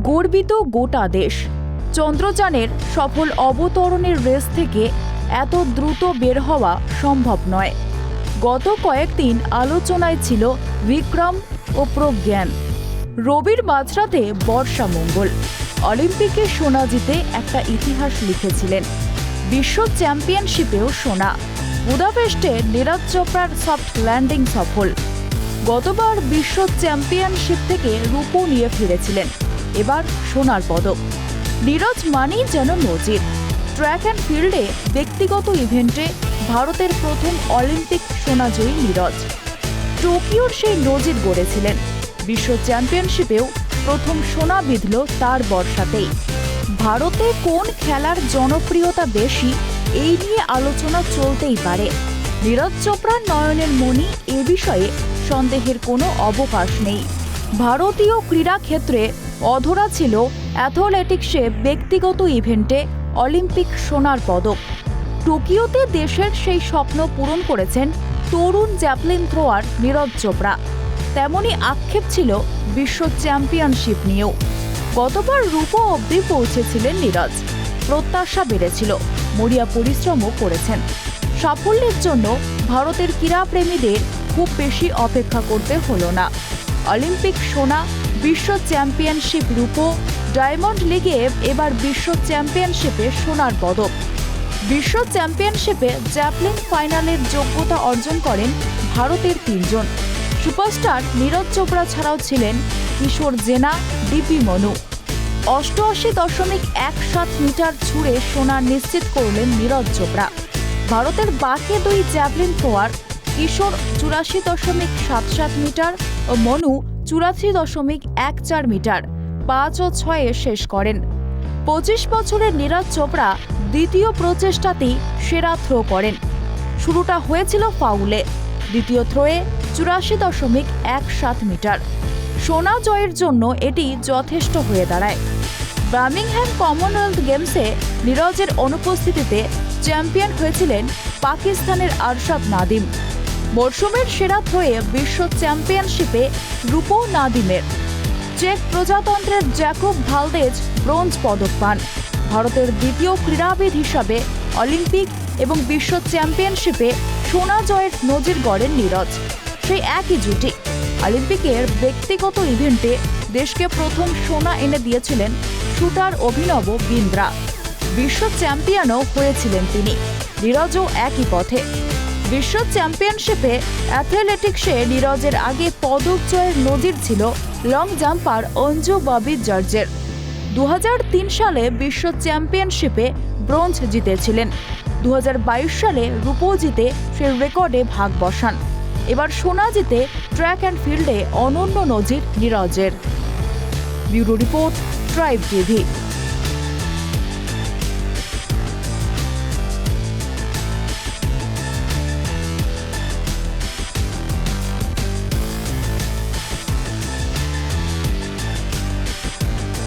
গর্বিত গোটা দেশ। চন্দ্রযানের সফল অবতরণের রেস থেকে এত দ্রুত বের হওয়া সম্ভব নয়। গত কয়েকদিন আলোচনায় ছিল বিক্রম ও প্রজ্ঞান। রবির মাঝরাতে বর্ষা মঙ্গল অলিম্পিকে সোনা জিতে একটা ইতিহাস লিখেছিলেন। বিশ্ব চ্যাম্পিয়নশিপেও সোনা। বুদাপেস্টে নীরজ চোপড়ার সফট ল্যান্ডিং সফল। গতবার বিশ্ব চ্যাম্পিয়নশিপ থেকে রূপো নিয়ে ফিরেছিলেন, এবার সোনার পদক। নীরজ মানেই যেন নজির। ট্র্যাক অ্যান্ড ফিল্ডে ব্যক্তিগত ইভেন্টে ভারতের প্রথম অলিম্পিক সোনাজয়ী নীরজ। টোকিওর সেই নজির গড়েছিলেন। বিশ্ব চ্যাম্পিয়নশিপেও প্রথম সোনা বিঁধল তার বর্ষাতেই। ভারতে কোন খেলার জনপ্রিয়তা বেশি, এই নিয়ে আলোচনা চলতেই পারে। নীরজ চোপড়ার নয়নের মণি এ বিষয়ে সন্দেহের কোনো অবকাশ নেই। ভারতীয় ক্রীড়া ক্ষেত্রে অধরা ছিল অ্যাথলেটিক্সে ব্যক্তিগত ইভেন্টে অলিম্পিক সোনার পদক। টোকিওতে দেশের সেই স্বপ্ন পূরণ করেছেন তরুণ জ্যাভলিন থ্রোয়ার নীরজ চোপড়া। তেমনই আক্ষেপ ছিল বিশ্ব চ্যাম্পিয়নশিপ নিয়েও। গতবার রূপো অবধি পৌঁছেছিলেন নীরজ। প্রত্যাশা বেড়েছিল, মরিয়া পরিশ্রমও করেছেন। সাফল্যের জন্য ভারতের ক্রীড়াপ্রেমীদের খুব বেশি অপেক্ষা করতে হলো না। অলিম্পিক সোনা, বিশ্ব চ্যাম্পিয়নশিপ রূপো, ডায়মন্ড লিগে এবার বিশ্ব চ্যাম্পিয়নশিপে সোনার পদক। বিশ্ব চ্যাম্পিয়নশিপে জ্যাভলিন ফাইনালের যোগ্যতা অর্জন করেন ভারতের 3 জন। সুপারস্টার নীরজ চোপড়া ছাড়াও ছিলেন কিশোর জেনা, ডিপি মনু। 88.17 মিটার ছুঁড়ে সোনা নিশ্চিত করলেন নীরজ চোপড়া। ভারতের বাকি 2 জ্যাভলিন থ্রোয়ার কিশোর 84.77 মিটার ও মনু 84.14 মিটার 5 ও 6 শেষ করেন। 25 বছরের নীরজ চোপড়া দ্বিতীয় প্রচেষ্টাতেই সেরা থ্রো করেন। শুরুটা হয়েছিল ফাউলে, দ্বিতীয় থ্রোয়ে 84.17 মিটার। সোনা জয়ের জন্য এটি যথেষ্ট হয়ে দাঁড়ায়। বার্মিংহাম কমনওয়েলথ গেমসে নীরজের অনুপস্থিতিতে চ্যাম্পিয়ন হয়েছিলেন পাকিস্তানের আরশাদ নাদিম। মরশুমের সেরা থ্রোয়ে বিশ্ব চ্যাম্পিয়নশিপে রূপো নাদিমের। চেক প্রজাতন্ত্রের জ্যাকব ভালদেজ ব্রোঞ্জ পদক পান। ভারতের দ্বিতীয় ক্রীড়াবিদ হিসাবে অলিম্পিক এবং বিশ্ব চ্যাম্পিয়নশিপে সোনা জয়ের নজির গড়েন নীরজ। সেই একই জুটি অলিম্পিকের ব্যক্তিগত ইভেন্টে দেশকে প্রথম সোনা এনে দিয়েছিলেন শুটার অভিনব বিন্দ্রা। বিশ্ব চ্যাম্পিয়নও হয়েছিলেন তিনি। নীরজও একই পথে। বিশ্ব চ্যাম্পিয়নশিপে অ্যাথলেটিক্সে নীরজের আগে পদক জয়ের নজির ছিল লং জাম্পার অঞ্জু ববি জর্জের। 2003 সালে বিশ্ব চ্যাম্পিয়নশিপে ব্রোঞ্জ জিতেছিলেন। 2022 সালে রূপো জিতে সে রেকর্ডে ভাগ বসান। এবার সোনা জিতে ট্র্যাক অ্যান্ড ফিল্ডে অনন্য নজির নীরজের। Bureau report, tribe TV.